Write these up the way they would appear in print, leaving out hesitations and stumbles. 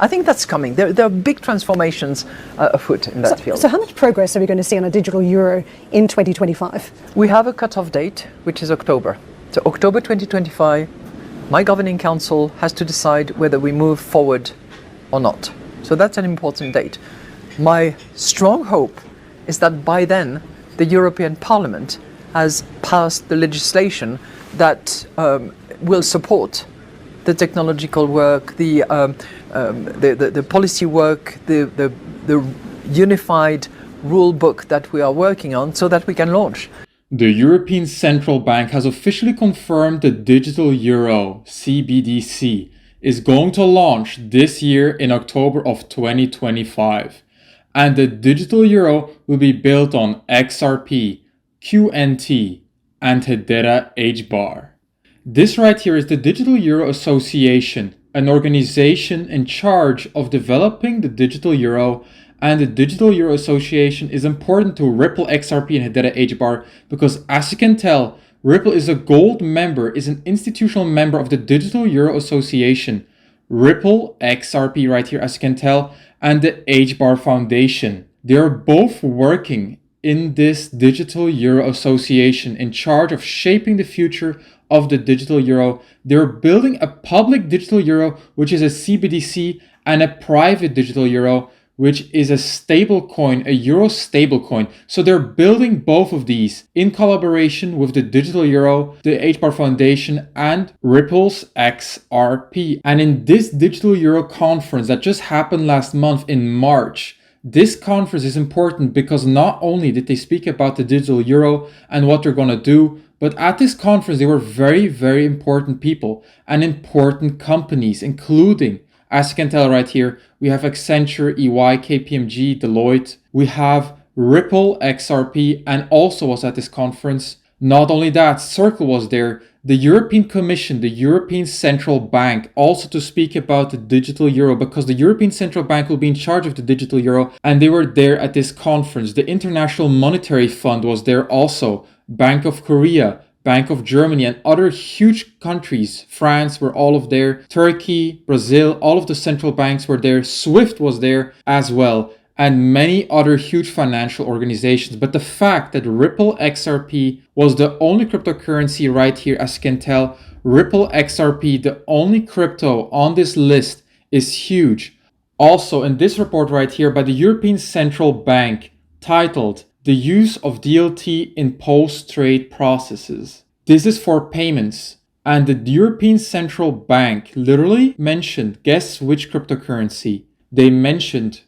I think that's coming. There are big transformations afoot in that field. So how much progress are we going to see on a digital euro in 2025? We have a cut-off date, which is October. So October 2025, my governing council has to decide whether we move forward or not. So that's an important date. My strong hope is that by then, the European Parliament has passed the legislation that will support the technological work, the policy work, the unified rule book that we are working on so that we can launch. The European Central Bank has officially confirmed the digital euro, CBDC, is going to launch this year in October of 2025. And the digital euro will be built on XRP, QNT, and Hedera HBAR. This right here is the Digital Euro Association, an organization in charge of developing the digital euro, and the Digital Euro Association is important to Ripple, XRP, and Hedera HBAR because, as you can tell, Ripple is a gold member, is an institutional member of the Digital Euro Association. Ripple, XRP right here, as you can tell, and the HBAR Foundation. They are both working in this Digital Euro Association in charge of shaping the future of the digital euro. They're building a public digital euro, which is a CBDC, and a private digital euro, which is a stable coin, a euro stable coin. So they're building both of these in collaboration with the digital euro, the HBAR Foundation, and Ripple's XRP. And in this digital euro conference that just happened last month in March, this conference is important because not only did they speak about the digital euro and what they're going to do, but at this conference, they were very, very important people and important companies, including, as you can tell right here, we have Accenture, EY, KPMG, Deloitte. We have Ripple, XRP, and also was at this conference. Not only that, Circle was there, the European Commission, the European Central Bank, also to speak about the digital euro because the European Central Bank will be in charge of the digital euro, and they were there at this conference. The International Monetary Fund was there also, Bank of Korea, Bank of Germany, and other huge countries. France were all of there, Turkey, Brazil, all of the central banks were there, SWIFT was there as well, and many other huge financial organizations. But the fact that Ripple XRP was the only cryptocurrency right here, as you can tell, Ripple XRP, the only crypto on this list, is huge. Also in this report right here by the European Central Bank, titled The Use of DLT in Post-Trade Processes. This is for payments. And the European Central Bank literally mentioned, guess which cryptocurrency? They mentioned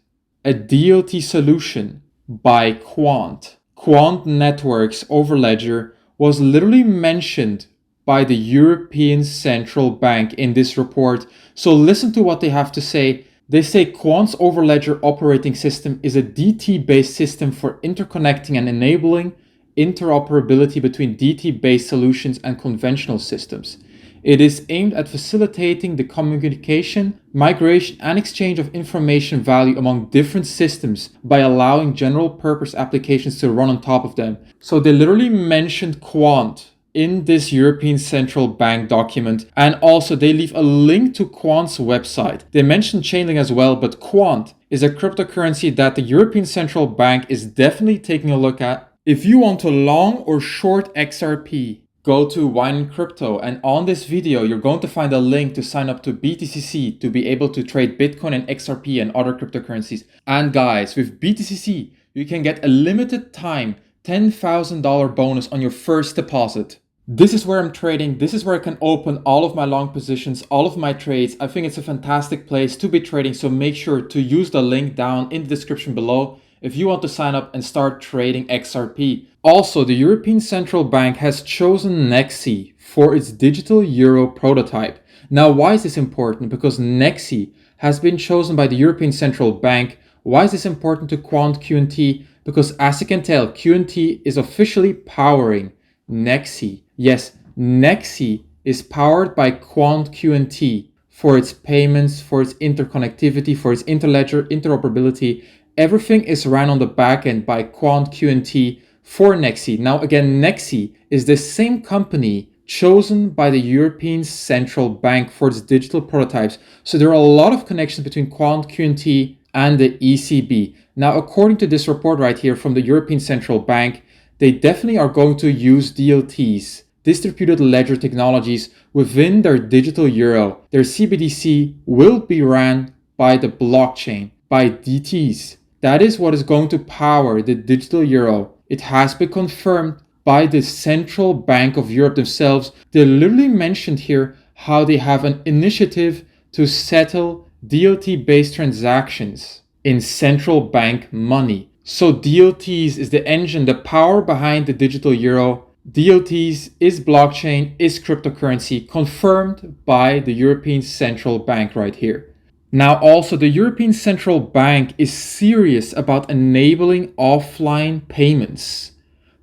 a DLT solution by Quant. Quant Networks over Ledger was literally mentioned by the European Central Bank in this report. So listen to what they have to say. They say Quant's Overledger operating system is a DT-based system for interconnecting and enabling interoperability between DT-based solutions and conventional systems. It is aimed at facilitating the communication, migration, and exchange of information value among different systems by allowing general purpose applications to run on top of them. So they literally mentioned Quant in this European Central Bank document, and also they leave a link to Quant's website. They mentioned Chainlink as well, but Quant is a cryptocurrency that the European Central Bank is definitely taking a look at. If you want to long or short XRP, go to Wynand Crypto, and on this video you're going to find a link to sign up to BTCC to be able to trade Bitcoin and XRP and other cryptocurrencies. And guys, with BTCC you can get a limited time $10,000 bonus on your first deposit. This is where I'm trading. This is where I can open all of my long positions, all of my trades. I think it's a fantastic place to be trading, so make sure to use the link down in the description below if you want to sign up and start trading XRP. Also, the European Central Bank has chosen Nexi for its digital euro prototype. Now, why is this important? Because Nexi has been chosen by the European Central Bank. Why is this important to Quant QNT? Because as you can tell, QNT is officially powering Nexi. Yes, Nexi is powered by Quant QNT for its payments, for its interconnectivity, for its interledger interoperability. Everything is run on the back end by Quant QNT for Nexi. Now again, Nexi is the same company chosen by the European Central Bank for its digital prototypes. So there are a lot of connections between QuantQNT and the ECB. Now, according to this report right here from the European Central Bank, they definitely are going to use DLTs, distributed ledger technologies, within their digital euro. Their CBDC will be ran by the blockchain, by DTs. That is what is going to power the digital euro. It has been confirmed by the Central Bank of Europe themselves. They literally mentioned here how they have an initiative to settle DLT-based transactions in central bank money. So DLTs is the engine, the power behind the digital euro. DLTs is blockchain, is cryptocurrency, confirmed by the European Central Bank right here. Now also, the European Central Bank is serious about enabling offline payments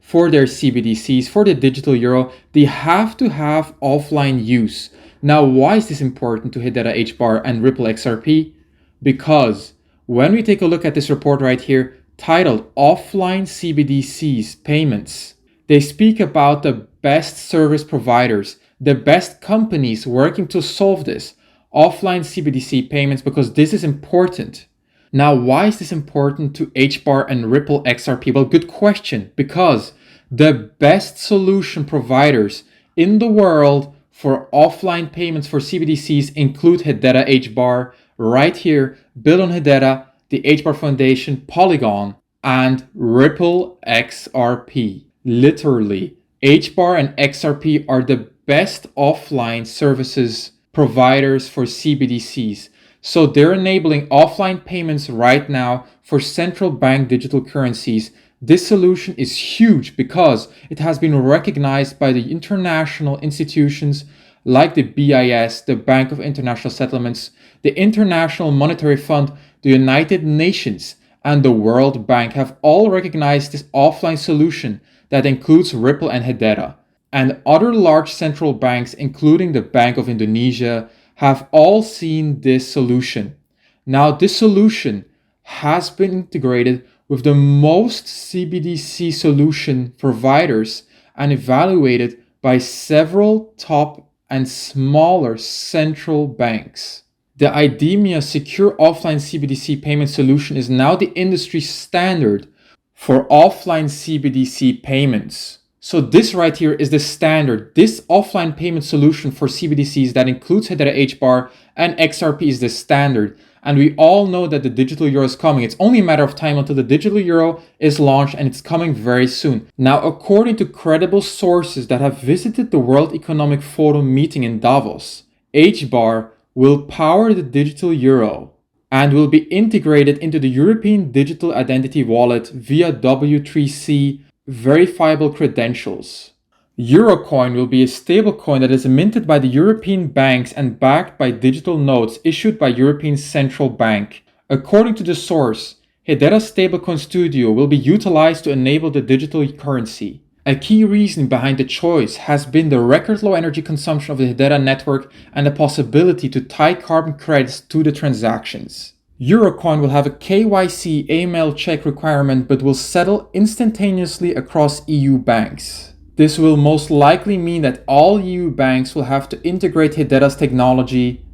for their CBDCs, for the digital euro. They have to have offline use. Now, why is this important to Hedera HBAR and Ripple XRP? Because when we take a look at this report right here, titled Offline CBDCs Payments, they speak about the best service providers, the best companies working to solve this, offline CBDC payments, because this is important. Now, why is this important to HBAR and Ripple XRP? Well, good question, because the best solution providers in the world for offline payments for CBDCs include Hedera HBAR, right here, built on Hedera, the HBAR Foundation, Polygon, and Ripple XRP. Literally, HBAR and XRP are the best offline services providers for CBDCs. So they're enabling offline payments right now for central bank digital currencies. This solution is huge because it has been recognized by the international institutions like the BIS, the Bank of International Settlements, the International Monetary Fund, the United Nations, and the World Bank have all recognized this offline solution that includes Ripple and Hedera. And other large central banks, including the Bank of Indonesia, have all seen this solution. Now, this solution has been integrated with the most CBDC solution providers and evaluated by several top and smaller central banks. The IDEMIA Secure Offline CBDC Payment Solution is now the industry standard for offline CBDC payments. So this right here is the standard. This offline payment solution for CBDCs that includes Hedera HBAR and XRP is the standard. And we all know that the digital euro is coming. It's only a matter of time until the digital euro is launched, and it's coming very soon. Now, according to credible sources that have visited the World Economic Forum meeting in Davos, HBAR will power the digital euro and will be integrated into the European Digital Identity Wallet via W3C verifiable credentials. Eurocoin will be a stablecoin that is minted by the European banks and backed by digital notes issued by European Central Bank. According to the source, Hedera Stablecoin Studio will be utilized to enable the digital currency. A key reason behind the choice has been the record low energy consumption of the Hedera network and the possibility to tie carbon credits to the transactions. Eurocoin will have a KYC AML check requirement but will settle instantaneously across EU banks. This will most likely mean that all EU banks will have to integrate Hedera's technology.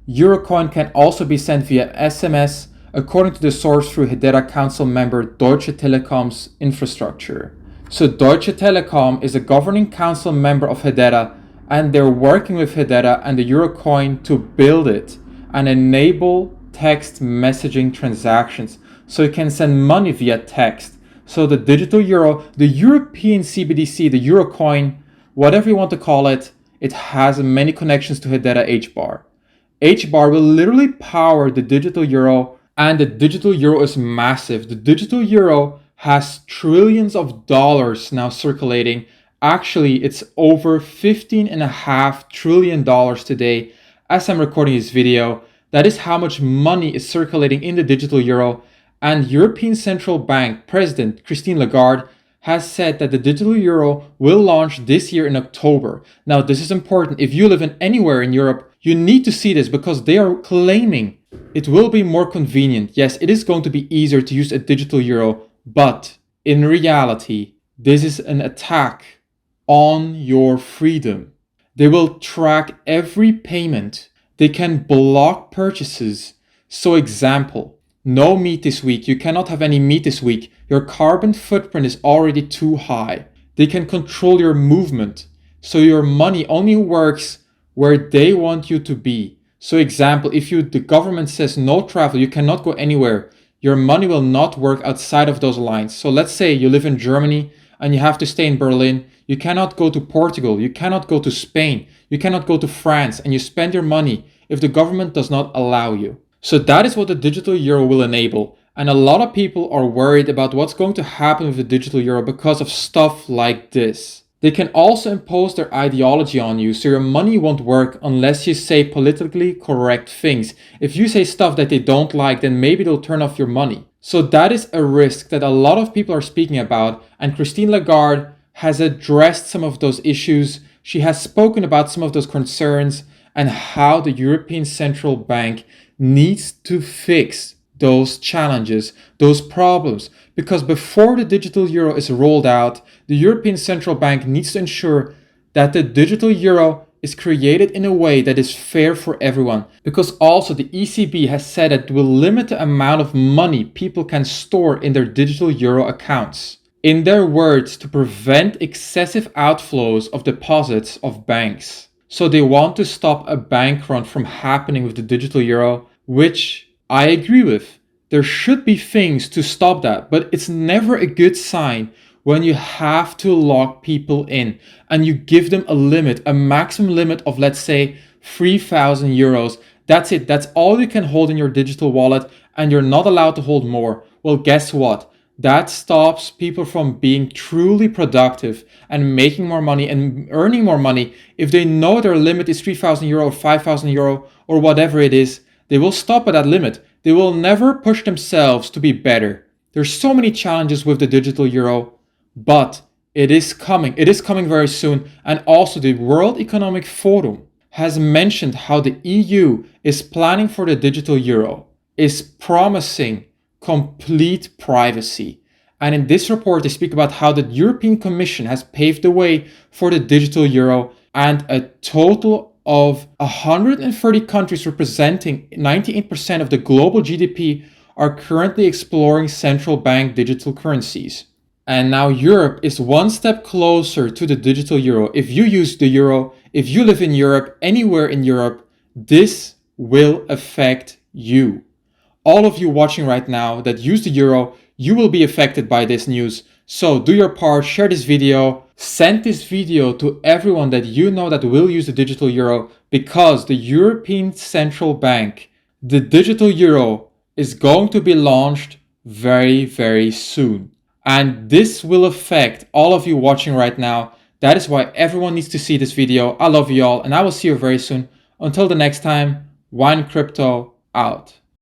Eurocoin can also be sent via SMS, according to the source through Hedera Council member Deutsche Telekom's infrastructure. So Deutsche Telekom is a governing council member of Hedera, and they're working with Hedera and the Eurocoin to build it and enable text messaging transactions, so you can send money via text. So the digital euro, the European CBDC, the Eurocoin, whatever you want to call it, it has many connections to Hedera HBAR. HBAR will literally power the digital euro, and the digital euro is massive. The digital euro has trillions of dollars now circulating. Actually, it's over $15.5 trillion today as I'm recording this video. That is how much money is circulating in the digital euro, and European Central Bank President Christine Lagarde has said that the digital euro will launch this year in October. Now, this is important. If you live anywhere in Europe, you need to see this because they are claiming it will be more convenient. Yes, it is going to be easier to use a digital euro, but in reality, this is an attack on your freedom. They will track every payment. They can block purchases. So example, no meat this week. You cannot have any meat this week. Your carbon footprint is already too high. They can control your movement. So your money only works where they want you to be. So example, if the government says no travel, you cannot go anywhere, your money will not work outside of those lines. So let's say you live in Germany and you have to stay in Berlin. You cannot go to Portugal. You cannot go to Spain. You cannot go to France, and you spend your money if the government does not allow you. So that is what the digital euro will enable. And a lot of people are worried about what's going to happen with the digital euro because of stuff like this. They can also impose their ideology on you, so your money won't work unless you say politically correct things. If you say stuff that they don't like, then maybe they'll turn off your money. So that is a risk that a lot of people are speaking about, and Christine Lagarde has addressed some of those issues. She has spoken about some of those concerns and how the European Central Bank needs to fix those challenges, those problems. Because before the digital euro is rolled out, the European Central Bank needs to ensure that the digital euro is created in a way that is fair for everyone. Because also the ECB has said that it will limit the amount of money people can store in their digital euro accounts. In their words, to prevent excessive outflows of deposits of banks. So they want to stop a bank run from happening with the digital euro, which I agree with. There should be things to stop that, but it's never a good sign when you have to lock people in and you give them a limit, a maximum limit of, let's say, 3,000 euros. That's it. That's all you can hold in your digital wallet, and you're not allowed to hold more. Well, guess what? That stops people from being truly productive and making more money and earning more money. If they know their limit is 3,000 euro or 5,000 euro or whatever it is, they will stop at that limit. They will never push themselves to be better. There's so many challenges with the digital euro, but it is coming. It is coming very soon. And also the World Economic Forum has mentioned how the EU is planning for the digital euro, is promising complete privacy. And in this report, they speak about how the European Commission has paved the way for the digital euro, and a total of 130 countries representing 98% of the global GDP are currently exploring central bank digital currencies. And now Europe is one step closer to the digital euro. If you use the euro, if you live in Europe, anywhere in Europe, this will affect you. All of you watching right now that use the euro, you will be affected by this news. So do your part, share this video, send this video to everyone that you know that will use the digital euro, because the European Central Bank, the digital euro, is going to be launched very, very soon. And this will affect all of you watching right now. That is why everyone needs to see this video. I love you all, and I will see you very soon. Until the next time, Wynand Crypto out.